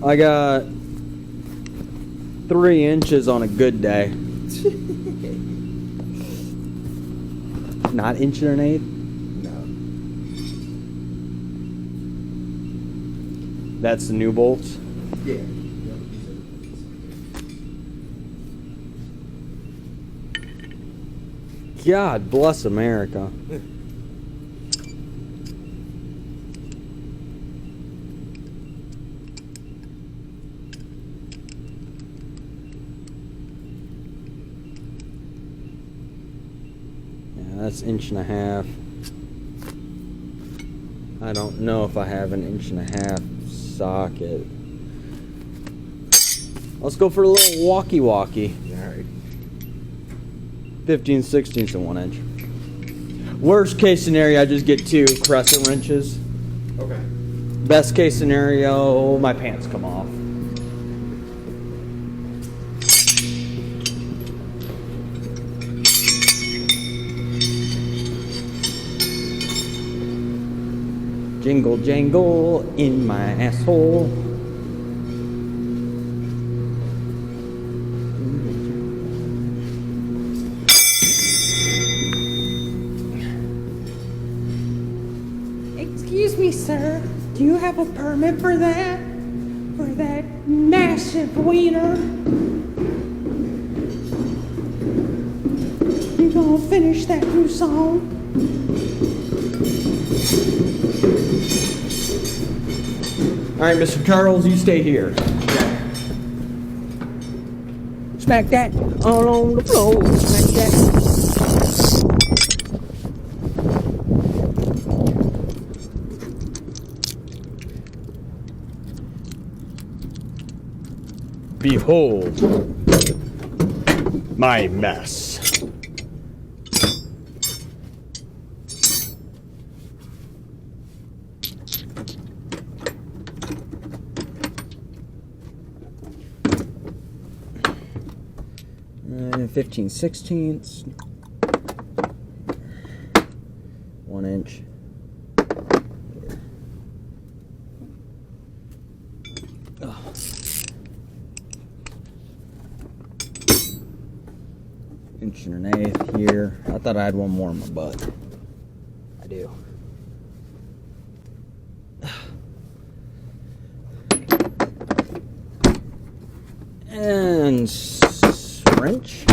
I got 3 inches on a good day. Not 1 1/8 inch? No. That's the new bolts? Yeah. God bless America. That's 1.5 inches. I don't know if I have an 1.5 inch socket. Let's go for a little walkie-walkie. Alright. 15/16 of 1 inch. Worst case scenario, I just get 2 crescent wrenches. Okay. Best case scenario, my pants come off. Jingle jangle in my asshole. Excuse me, sir. Do you have a permit for that? For that massive wiener? You gonna finish that new song? All right, Mr. Charles, you stay here. Smack that all on the floor. Smack that. Behold my mess. And 15/16, 1 inch. Oh. 1.8 inches here. I thought I had one more in my butt. I do. And wrench.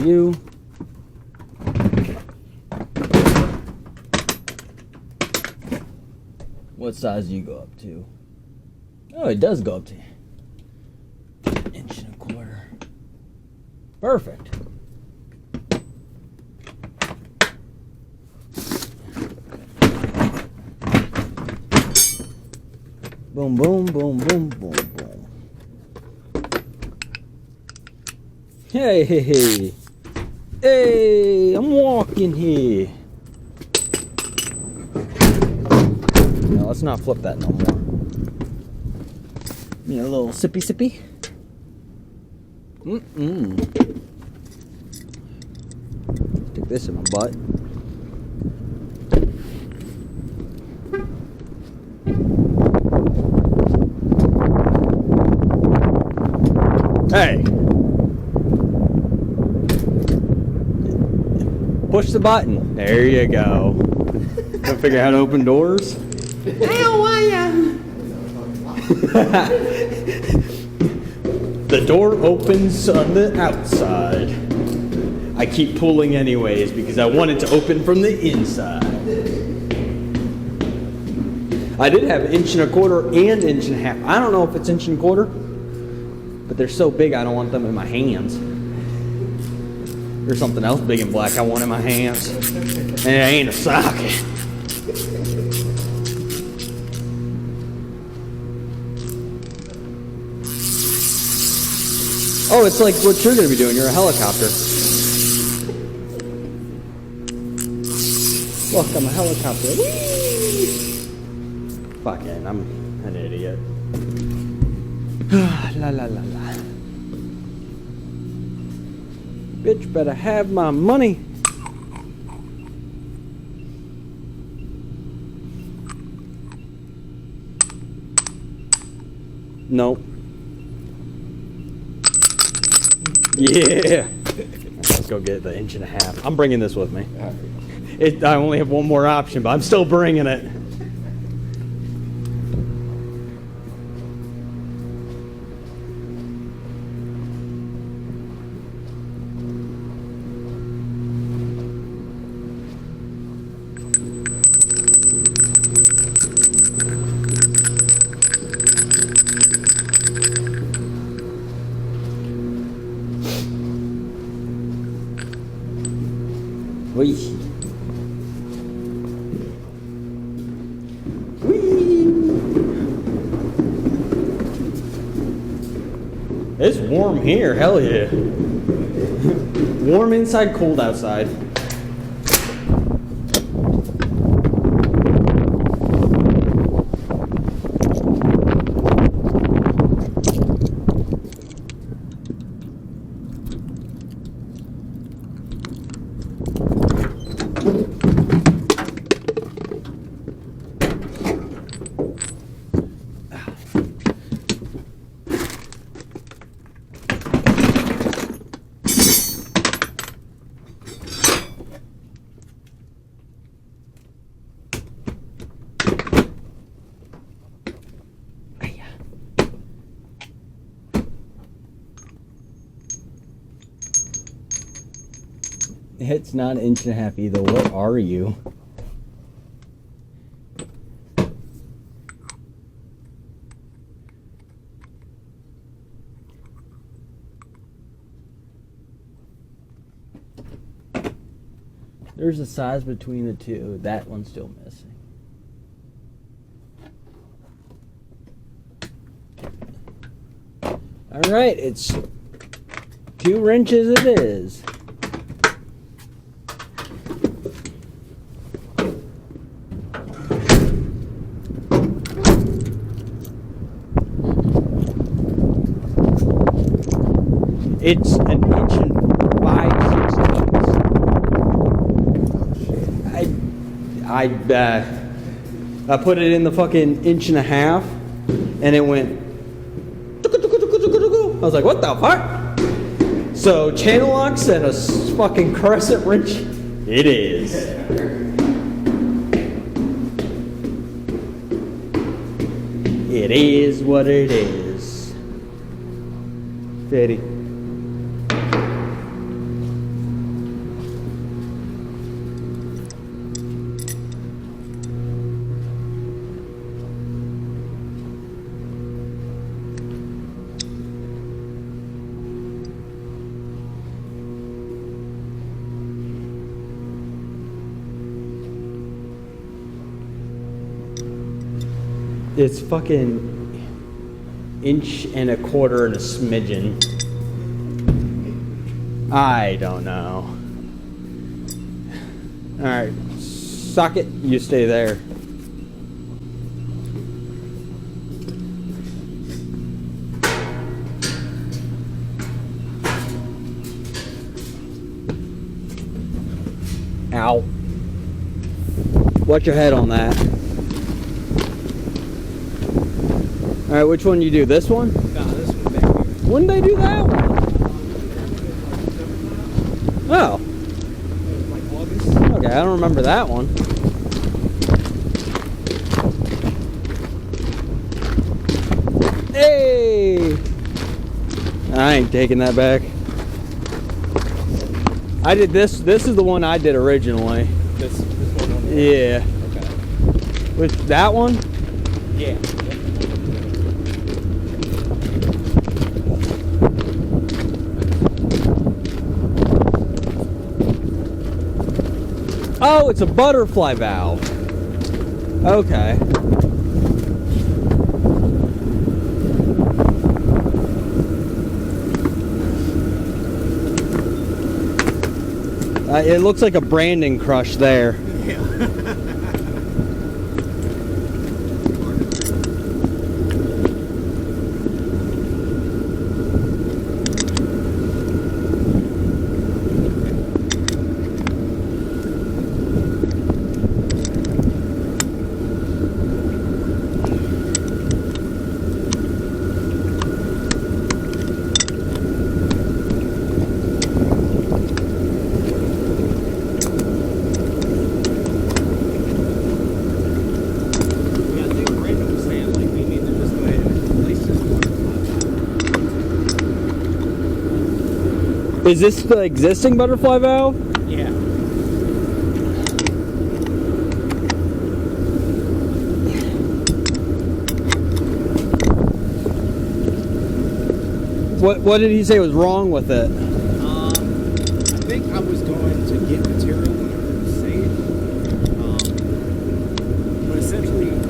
You. What size do you go up to? Oh, it does go up to 1.25 inches. Perfect. Boom, boom, boom, boom, boom, boom. Hey, hey, hey. Hey, I'm walking here. No, let's not flip that no more. Need a little sippy sippy. Stick this in my butt. Hey! Push the button. There you go. Gonna figure out how to open doors? How are ya? The door opens on the outside. I keep pulling anyways because I want it to open from the inside. I did have 1.25 inches and 1.5 inches. I don't know if it's 1.25 inches, but they're so big I don't want them in my hands. There's something else big and black I want in my hands. And it ain't a socket. Oh, it's like what you're going to be doing. You're a helicopter. Look, I'm a helicopter. Whee! Fucking, I'm an idiot. La la la la. Bitch better have my money. Nope. Yeah. Let's go get the 1.5 inches. I'm bringing this with me. I only have one more option, but I'm still bringing it. Wee. Wee. It's warm here, hell yeah. Warm inside, cold outside. It's not 1.5 inches either. What are you? There's a size between the two. That one's still missing. All right, it's 2 wrenches it is. It's 1 5/16. I put it in the fucking 1.5 inches, and it went. I was like, what the fuck? So channel locks and a fucking crescent wrench. It is. It is what it is. Fitty. It's fucking 1.25 inches and a smidgen. I don't know. Alright, socket, you stay there. Ow. Watch your head on that. Alright, which one you do? This one? No, this one back here. When did they do that one? Oh. Like August. Okay, I don't remember that one. Hey! I ain't taking that back. I did this. This is the one I did originally. This one. Yeah. Okay. With that one? Yeah. Oh, it's a butterfly valve. Okay. It looks like a branding crush there. Yeah. Is this the existing butterfly valve? Yeah. What did he say was wrong with it? I think I was going to get material when I was saying. But essentially, it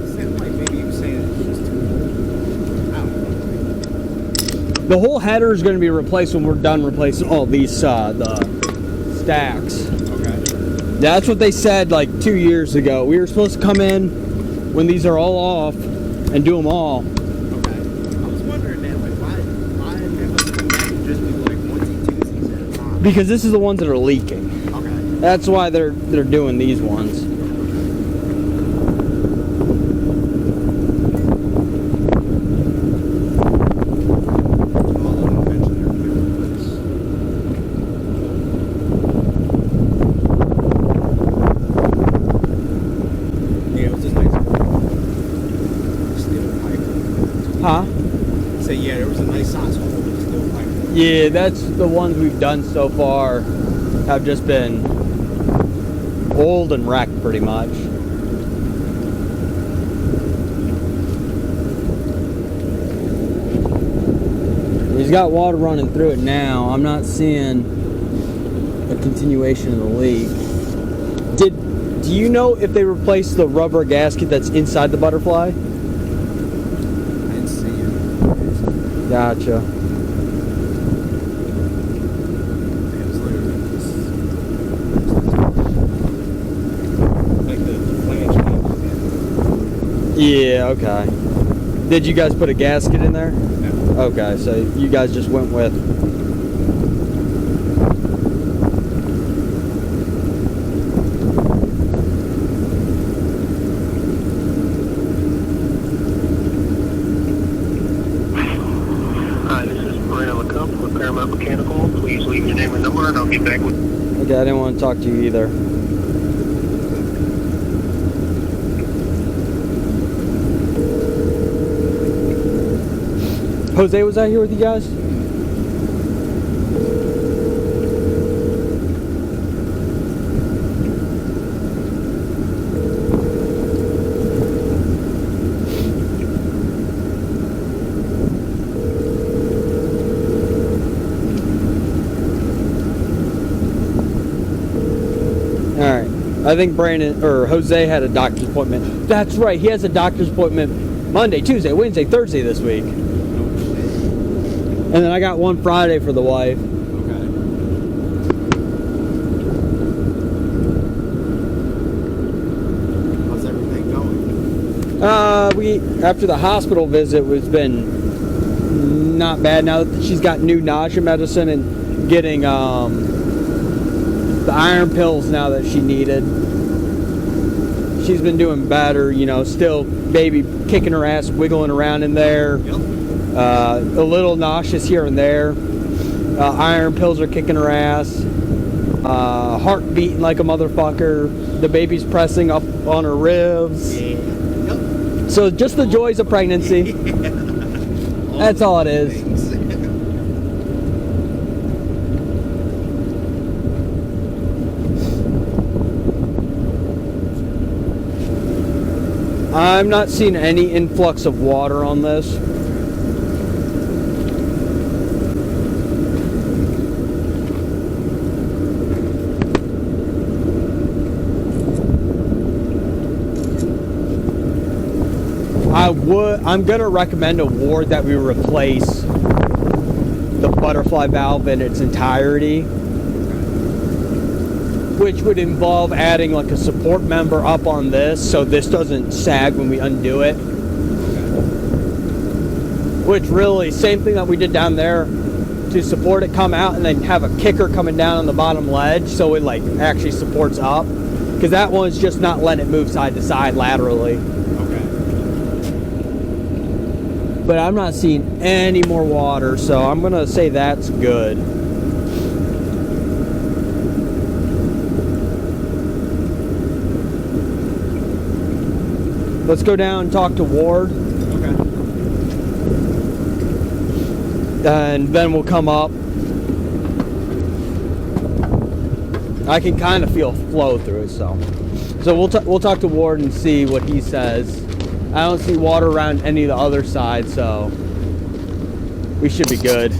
sounded like maybe he was saying it's just too old. I don't know. The whole header is going to be replaced when we're done replacing all these the stacks. Okay. That's what they said like 2 years ago. We were supposed to come in when these are all off and do them all. Because this is the ones that are leaking. Okay. That's why they're doing these ones. Yeah, it was just nice steel pipe. Huh? So yeah, there was a nice size hole with steel pipe. Yeah, that's the ones we've done so far have just been old and wrecked pretty much. He's got water running through it now. I'm not seeing a continuation of the leak. Do you know if they replaced the rubber gasket that's inside the butterfly? I didn't see it. Gotcha. Like the Flange Repair. Yeah, okay. Did you guys put a gasket in there? No. Okay, so you guys just went with... Hi, this is Brian LeCup with Paramount Mechanical. Please leave your name and number and I'll get back with you. Okay, I didn't want to talk to you either. Jose was out here with you guys? Alright. I think Brandon or Jose had a doctor's appointment. That's right, he has a doctor's appointment Monday, Tuesday, Wednesday, Thursday this week. And then I got one Friday for the wife. Okay. How's everything going? We after the hospital visit was been not bad. Now that she's got new nausea medicine and getting the iron pills now that she needed. She's been doing better, you know, still baby kicking her ass, wiggling around in there. Yep. A little nauseous here and there. Iron pills are kicking her ass. Heart beating like a motherfucker. The baby's pressing up on her ribs. Yeah. Yep. So just the joys of pregnancy. That's all it is. I'm not seeing any influx of water on this. I'm gonna recommend a ward that we replace the butterfly valve in its entirety, which would involve adding like a support member up on this so this doesn't sag when we undo it. Which really, same thing that we did down there to support it come out, and then have a kicker coming down on the bottom ledge so it like actually supports up, because that one's just not letting it move side to side laterally. But I'm not seeing any more water, so I'm gonna say that's good. Let's go down and talk to Ward. Okay. and then we'll come up. I can kind of feel flow through it, so we'll talk to Ward and see what he says. I don't see water around any of the other sides, so we should be good.